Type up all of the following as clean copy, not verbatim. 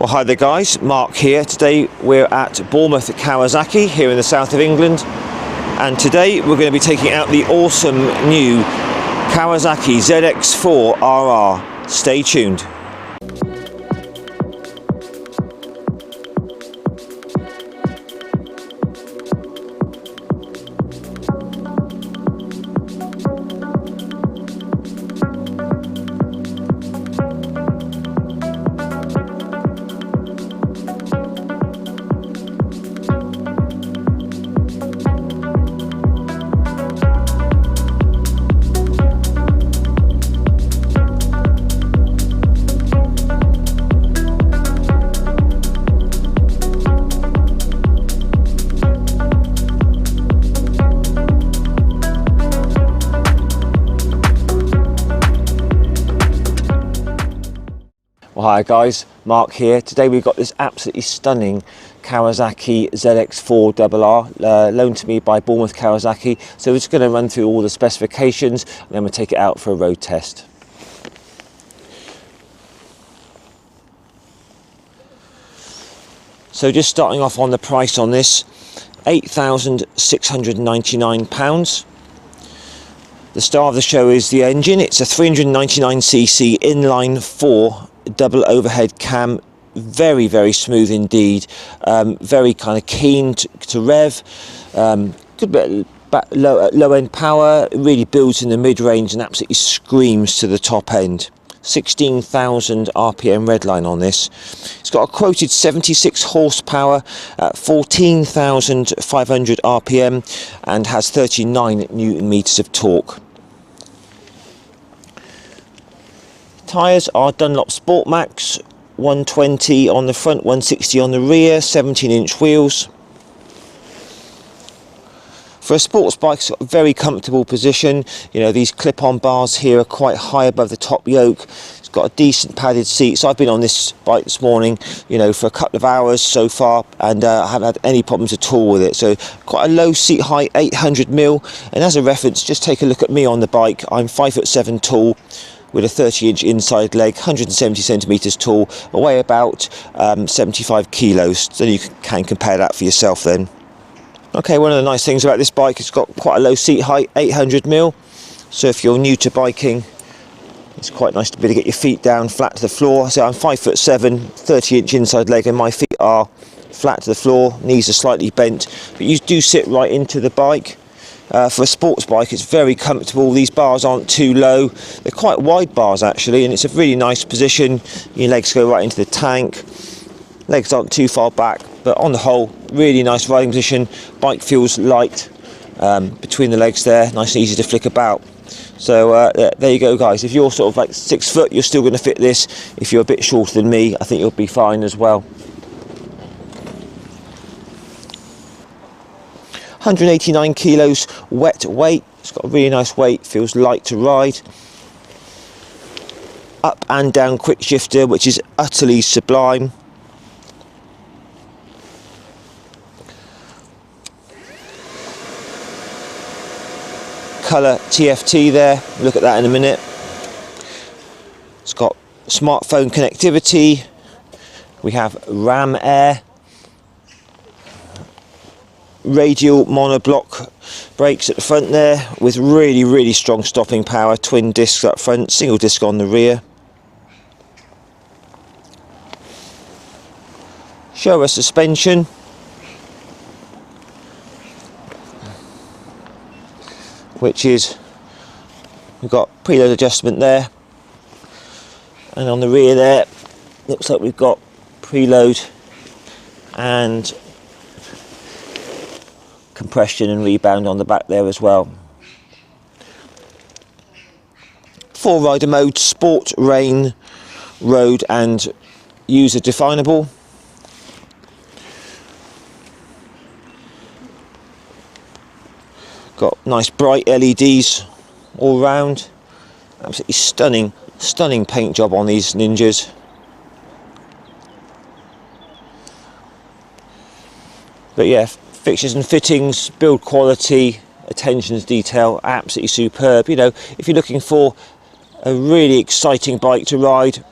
Well, hi there guys, Mark here. Today we're at Bournemouth Kawasaki here in the south of England, and today we're going to be taking out the awesome new Kawasaki ZX-4RR. Stay tuned. Well, hi guys, Mark here. Today we've got this absolutely stunning Kawasaki ZX-4RR loaned to me by Bournemouth Kawasaki. So we're just going to run through all the specifications and then we'll take it out for a road test. So just starting off on the price on this, £8,699. The star of the show is the engine. It's a 399cc inline 4 double overhead cam, very smooth indeed, very kind of keen to rev, good bit low end power, really builds in the mid-range and absolutely screams to the top end. 16,000 RPM redline on this. It's got a quoted 76 horsepower at 14,500 RPM and has 39 Newton meters of torque. Tyres are Dunlop Sport Max, 120 on the front, 160 on the rear, 17-inch wheels. For a sports bike, it's got a very comfortable position. You know, these clip-on bars here are quite high above the top yoke. It's got a decent padded seat. So I've been on this bike this morning, you know, for a couple of hours so far, and I haven't had any problems at all with it. So quite a low seat height, 800mm. And as a reference, just take a look at me on the bike. I'm 5'7" tall, with a 30-inch inside leg, 170 centimetres tall, I weigh about 75 kilos. So you can compare that for yourself then. Okay, one of the nice things about this bike, it's got quite a low seat height, 800mm. So if you're new to biking, it's quite nice to be able to get your feet down flat to the floor. So I'm 5'7", 30-inch inside leg, and my feet are flat to the floor, knees are slightly bent, but you do sit right into the bike. For a sports bike, it's very comfortable. These bars aren't too low. They're quite wide bars actually, and it's a really nice position. Your legs go right into the tank. Legs aren't too far back, but on the whole, really nice riding position. Bike feels light between the legs there, nice and easy to flick about. So there you go guys. If you're sort of like 6 foot, you're still going to fit this. If you're a bit shorter than me, I think you'll be fine as well. 189 kilos wet weight. It's got a really nice weight, feels light to ride. Up and down quick shifter, which is utterly sublime. Colour TFT there, look at that in a minute. It's got smartphone connectivity. We have Ram Air. Radial monoblock brakes at the front there with really strong stopping power, twin discs up front, single disc on the rear. Show us suspension. Which is, we've got preload adjustment there, and on the rear there looks like we've got preload and compression and rebound on the back there as well. 4 rider modes: sport, rain, road and user definable. Got nice bright LEDs all round. Absolutely stunning paint job on these Ninjas. But yeah, fixtures and fittings, build quality, attention to detail, absolutely superb. You know, if you're looking for a really exciting bike to ride,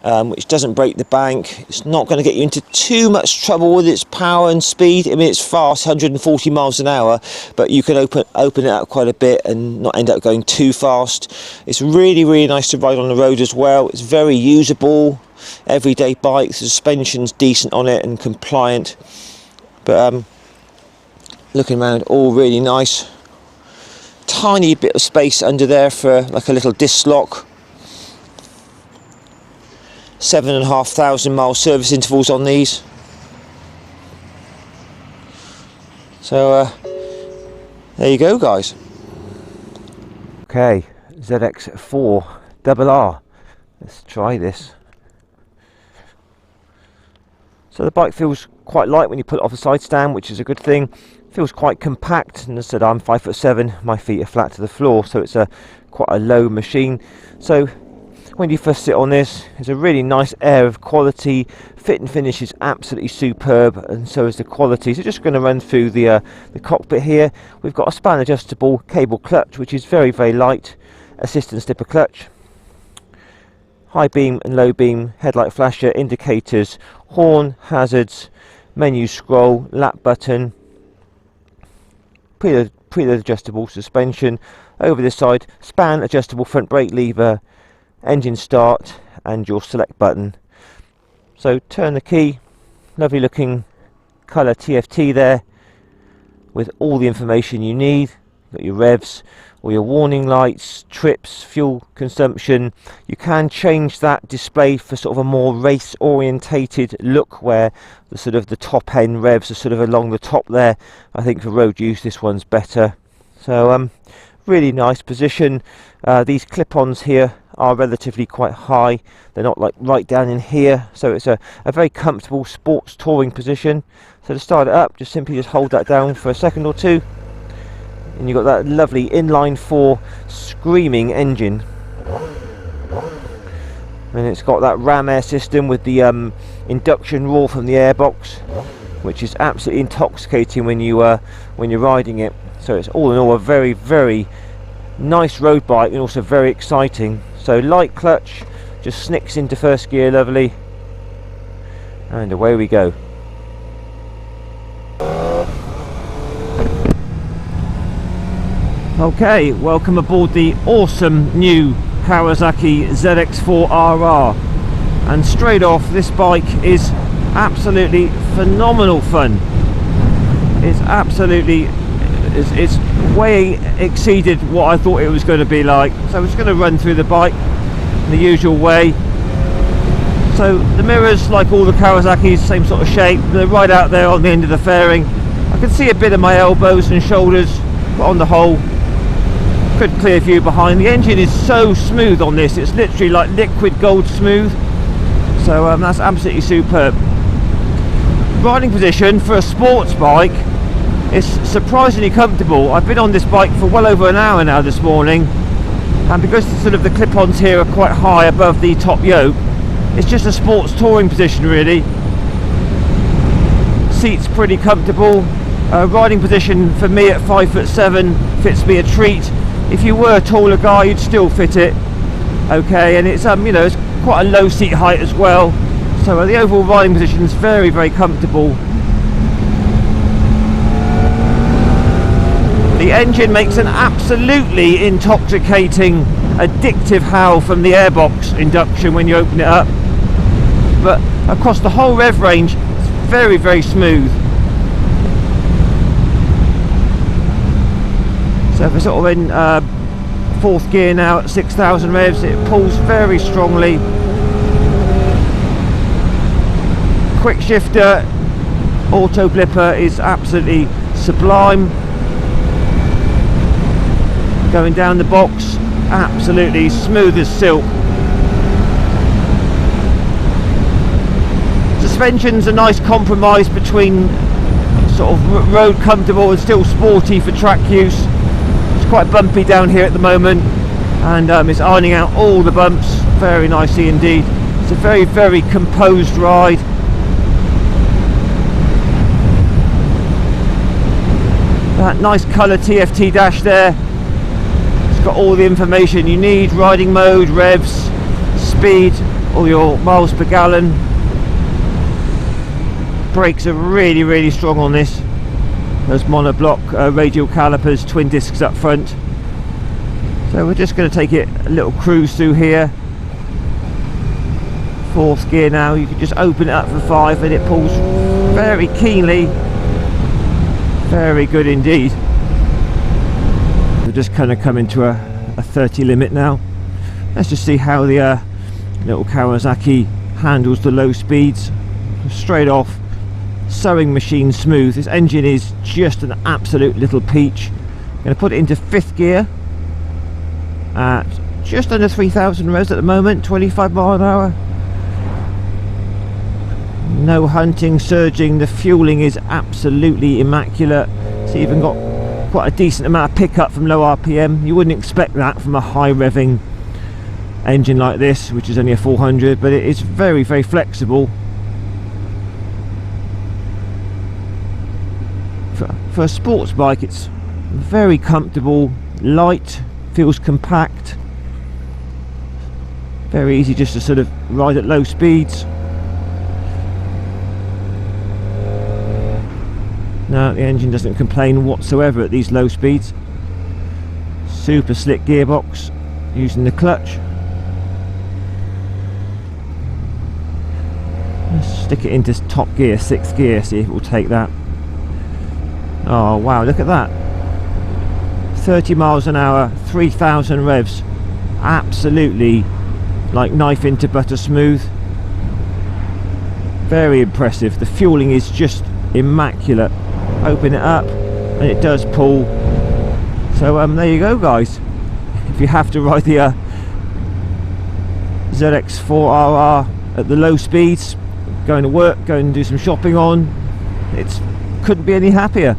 which doesn't break the bank. It's not going to get you into too much trouble with its power and speed. I mean, it's fast, 140 miles an hour, but you can open it up quite a bit and not end up going too fast. It's really, really nice to ride on the road as well. It's very usable, everyday bike. The suspension's decent on it and compliant. But looking around, all really nice. Tiny bit of space under there for like a little disc lock. 7,500 mile service intervals on these. So there you go, guys. Okay, ZX-4RR. Let's try this. So the bike feels quite light when you put it off the side stand, which is a good thing. Feels quite compact, and as I said, I'm 5'7", my feet are flat to the floor, so it's quite a low machine. So when you first sit on this, there's a really nice air of quality. Fit and finish is absolutely superb, and so is the quality. So just going to run through the cockpit here. We've got a span adjustable cable clutch, which is very, very light. Assist and slipper clutch. High beam and low beam headlight flasher, indicators, horn, hazards, menu scroll, lap button. Preload adjustable suspension. Over this side, span adjustable front brake lever, engine start, and your select button. So turn the key. Lovely looking colour TFT there with all the information you need. Got your revs, all your warning lights, trips, fuel consumption. You can change that display for sort of a more race orientated look, where the sort of the top end revs are sort of along the top there. I think for road use this one's better. So really nice position. These clip-ons here are relatively quite high. They're not like right down in here, so it's a very comfortable sports touring position. So to start it up, just simply hold that down for a second or two, and you've got that lovely inline-4 screaming engine, and it's got that ram air system with the induction roar from the airbox, which is absolutely intoxicating when you're riding it. So it's all in all a very, very nice road bike, and also very exciting. So light clutch, just snicks into first gear lovely, and away we go. Okay, welcome aboard the awesome new Kawasaki ZX-4RR, and straight off, this bike is absolutely phenomenal fun. It's way exceeded what I thought it was going to be like. So I'm just going to run through the bike in the usual way. So the mirrors, like all the Kawasaki's, same sort of shape. They're right out there on the end of the fairing. I can see a bit of my elbows and shoulders, but on the whole, good clear view behind. The engine is so smooth on this, it's literally like liquid gold smooth. So that's absolutely superb. Riding position for a sports bike, it's surprisingly comfortable. I've been on this bike for well over an hour now this morning, and because the clip-ons here are quite high above the top yoke, it's just a sports touring position really. Seats pretty comfortable. Riding position for me at 5'7" fits me a treat. If you were a taller guy, you'd still fit it okay, and it's it's quite a low seat height as well, so the overall riding position is very, very comfortable. The engine makes an absolutely intoxicating, addictive howl from the airbox induction when you open it up, but across the whole rev range it's very, very smooth. So if we're sort of in fourth gear now at 6,000 revs, it pulls very strongly. Quick shifter, auto blipper is absolutely sublime. Going down the box, absolutely smooth as silk. Suspension's a nice compromise between sort of road comfortable and still sporty for track use. It's quite bumpy down here at the moment, and it's ironing out all the bumps very nicely indeed. It's a very, very composed ride. That nice colour TFT dash there, it's got all the information you need: riding mode, revs, speed, or your miles per gallon. Brakes are really strong on this. Those monoblock radial calipers, twin discs up front. So we're just going to take it a little cruise through here. 4th gear now. You can just open it up for 5 and it pulls very keenly. Very good indeed. We're just kind of coming to a 30 limit now. Let's just see how the little Kawasaki handles the low speeds. Straight off, sewing machine smooth. This engine is just an absolute little peach. I'm going to put it into 5th gear at just under 3,000 revs at the moment, 25 mile an hour. No hunting, surging, the fueling is absolutely immaculate. It's even got quite a decent amount of pickup from low RPM. You wouldn't expect that from a high revving engine like this, which is only a 400, but it is very flexible. For a sports bike, it's very comfortable, light, feels compact, very easy just to sort of ride at low speeds. No, the engine doesn't complain whatsoever at these low speeds. Super slick gearbox using the clutch. Let's stick it into top gear, 6th gear, see if it will take that. Oh wow, look at that. 30 miles an hour, 3,000 revs. Absolutely like knife into butter smooth. Very impressive. The fueling is just immaculate. Open it up and it does pull. So there you go guys. If you have to ride the ZX-4RR at the low speeds, going to work, going to do some shopping on, it's couldn't be any happier.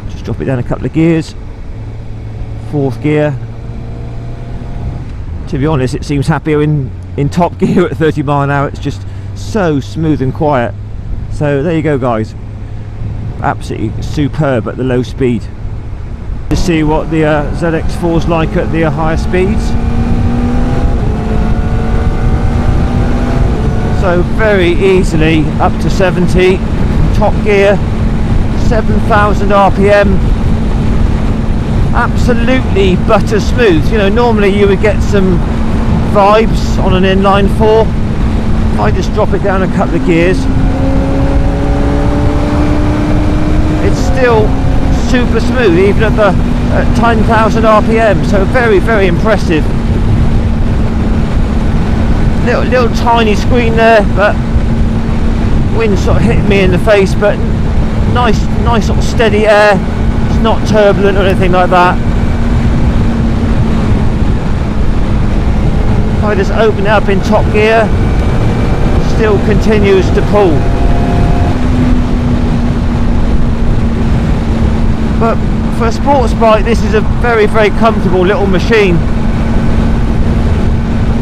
Just drop it down a couple of gears. 4th gear. To be honest, it seems happier in top gear at 30 mile an hour. It's just so smooth and quiet. So there you go guys, absolutely superb at the low speed. To see what the ZX4 is like at the higher speeds. So very easily up to 70, top gear, 7,000 RPM, absolutely butter smooth. You know, normally you would get some vibes on an inline 4. If I just drop it down a couple of gears, it's still super smooth even at the 10,000 RPM. So very impressive. Little tiny screen there, but wind sort of hitting me in the face, but nice sort of steady air. It's not turbulent or anything like that. If I just open it up in top gear, still continues to pull. But for a sports bike, this is a very comfortable little machine.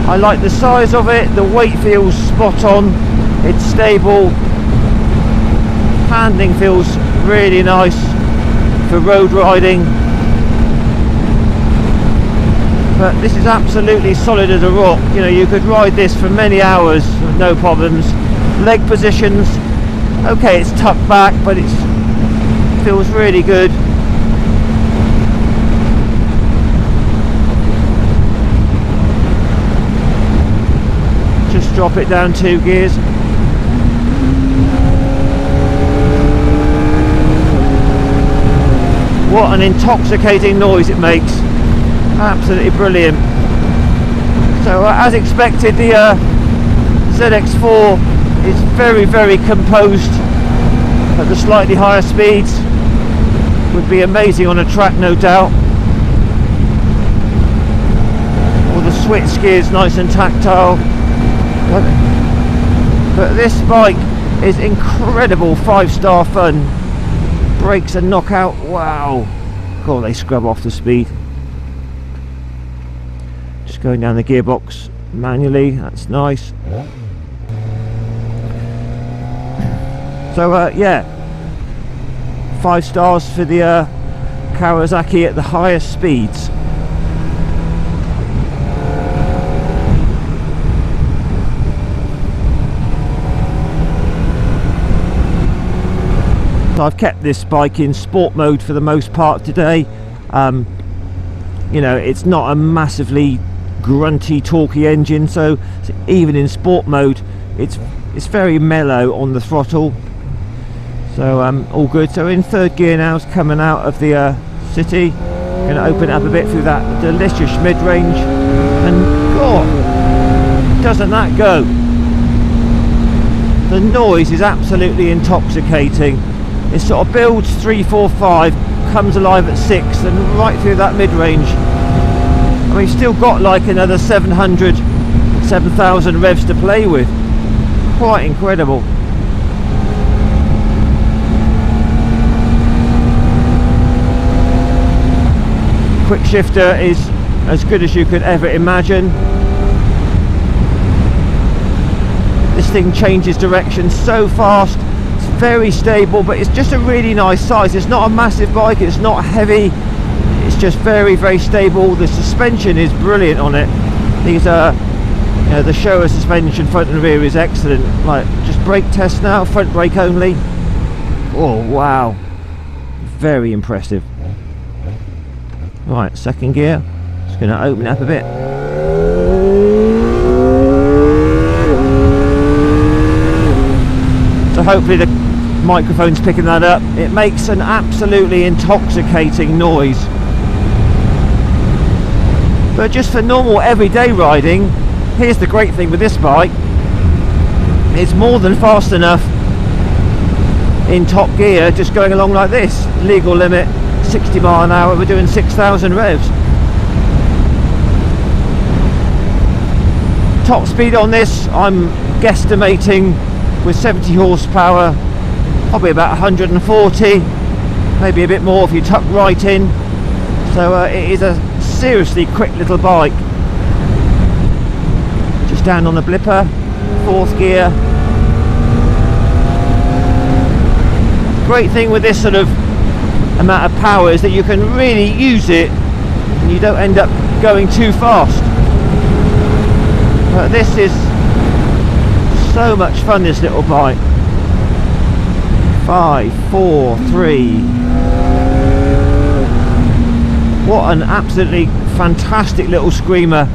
I like the size of it, the weight feels spot on, it's stable, handling feels really nice for road riding. But this is absolutely solid as a rock. You know, you could ride this for many hours, no problems. Leg positions, okay, it's tucked back, but it feels really good. Just drop it down 2 gears. What an intoxicating noise it makes. Absolutely brilliant. So as expected, the ZX4 is very composed at the slightly higher speeds. Would be amazing on a track, no doubt. All the switch gears nice and tactile. But this bike is incredible 5-star fun. Brakes are knockout. Wow. God, they scrub off the speed. Just going down the gearbox manually. That's nice. So yeah, 5 stars for the Kawasaki at the highest speeds. So I've kept this bike in sport mode for the most part today. You know, it's not a massively grunty, torquey engine, so even in sport mode, it's very mellow on the throttle. So all good. So in third gear now, it's coming out of the city. Going to open it up a bit through that delicious mid-range, and God, doesn't that go? The noise is absolutely intoxicating. It sort of builds 3, 4, 5, comes alive at 6, and right through that mid-range. I mean, we've still got like another 700, 7,000 revs to play with. Quite incredible. Quick shifter is as good as you could ever imagine. This thing changes direction so fast. It's very stable, but it's just a really nice size. It's not a massive bike, it's not heavy, it's just very, very stable. The suspension is brilliant on it. These are, you know, the Showa suspension front and rear is excellent. Like, just brake test now, front brake only. Oh wow, very impressive. Right, second gear, just going to open it up a bit. So hopefully the microphone's picking that up. It makes an absolutely intoxicating noise. But just for normal everyday riding, here's the great thing with this bike. It's more than fast enough in top gear, just going along like this. Legal limit 60 mile an hour, we're doing 6,000 revs. Top speed on this, I'm guesstimating with 70 horsepower, probably about 140, maybe a bit more if you tuck right in. So it is a seriously quick little bike. Just down on the blipper, fourth gear. Great thing with this sort of amount of power is that you can really use it and you don't end up going too fast. But this is so much fun, this little bike. 5, 4, 3. What an absolutely fantastic little screamer.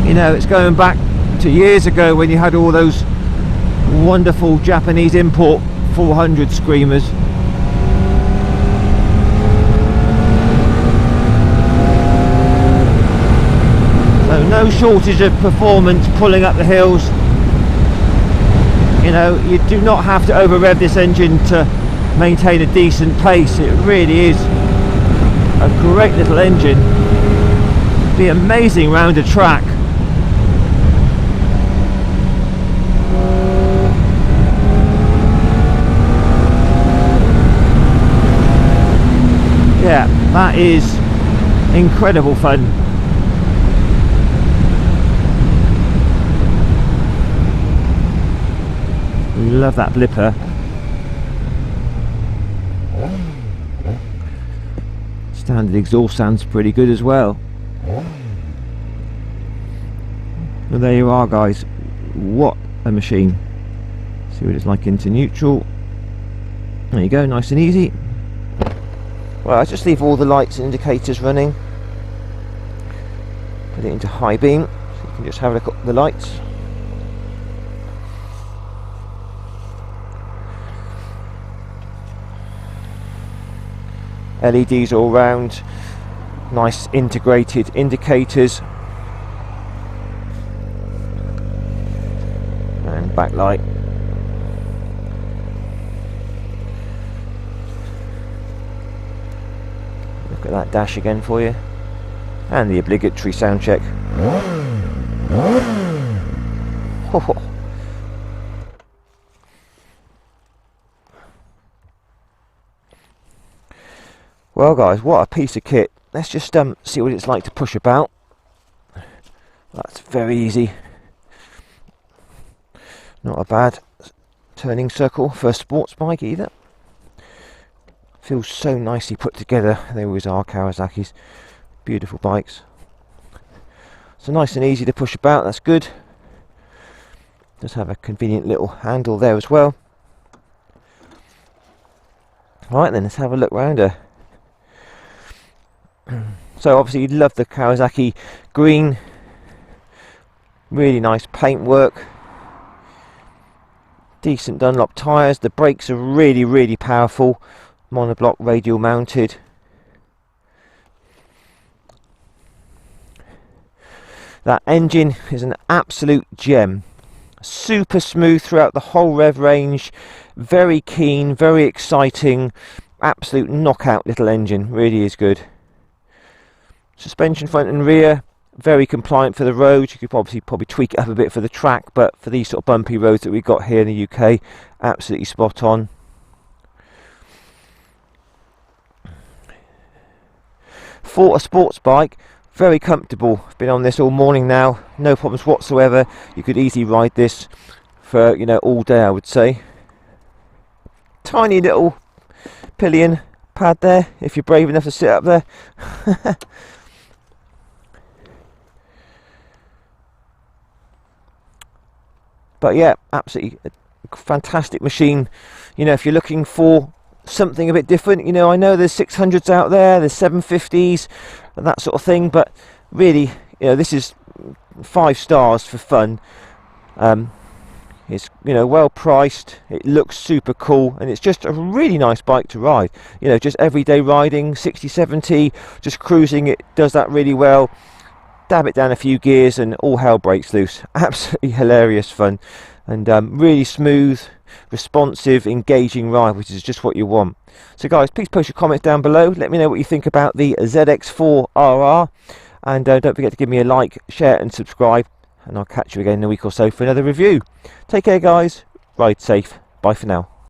You know, it's going back to years ago when you had all those wonderful Japanese import 400 screamers. So no shortage of performance pulling up the hills. You know, you do not have to over rev this engine to maintain a decent pace. It really is a great little engine. Be amazing round a track. Yeah, that is incredible fun. Love that blipper. Standard exhaust sounds pretty good as well. Well, there you are, guys. What a machine. See what it's like into neutral. There you go, nice and easy. Well, I just leave all the lights and indicators running. Put it into high beam, so you can just have a look at the lights. LEDs all round, nice integrated indicators, and backlight. Look at that dash again for you, and the obligatory sound check. Well guys, what a piece of kit. Let's just see what it's like to push about. That's very easy. Not a bad turning circle for a sports bike either. Feels so nicely put together. They always are, Kawasaki's. Beautiful bikes. So nice and easy to push about, that's good. Does have a convenient little handle there as well. Right then, let's have a look round her. So obviously you'd love the Kawasaki green, really nice paintwork, decent Dunlop tyres, the brakes are really powerful, monoblock radial mounted. That engine is an absolute gem, super smooth throughout the whole rev range, very keen, very exciting, absolute knockout little engine, really is good. Suspension front and rear, very compliant for the roads. You could obviously probably tweak it up a bit for the track, but for these sort of bumpy roads that we've got here in the UK, absolutely spot on. For a sports bike, very comfortable. I've been on this all morning now, no problems whatsoever. You could easily ride this for, you know, all day, I would say. Tiny little pillion pad there, if you're brave enough to sit up there. But yeah, absolutely a fantastic machine. You know, if you're looking for something a bit different, you know, I know there's 600s out there, there's 750s and that sort of thing, but really, you know, this is 5 stars for fun. It's, you know, well priced, it looks super cool, and it's just a really nice bike to ride. You know, just everyday riding, 60-70, just cruising, it does that really well. Dab it down a few gears and all hell breaks loose. Absolutely hilarious fun, and really smooth, responsive, engaging ride, which is just what you want. So guys, please post your comments down below, let me know what you think about the ZX-4RR, and don't forget to give me a like, share and subscribe, and I'll catch you again in a week or so for another review. Take care guys, ride safe, bye for now.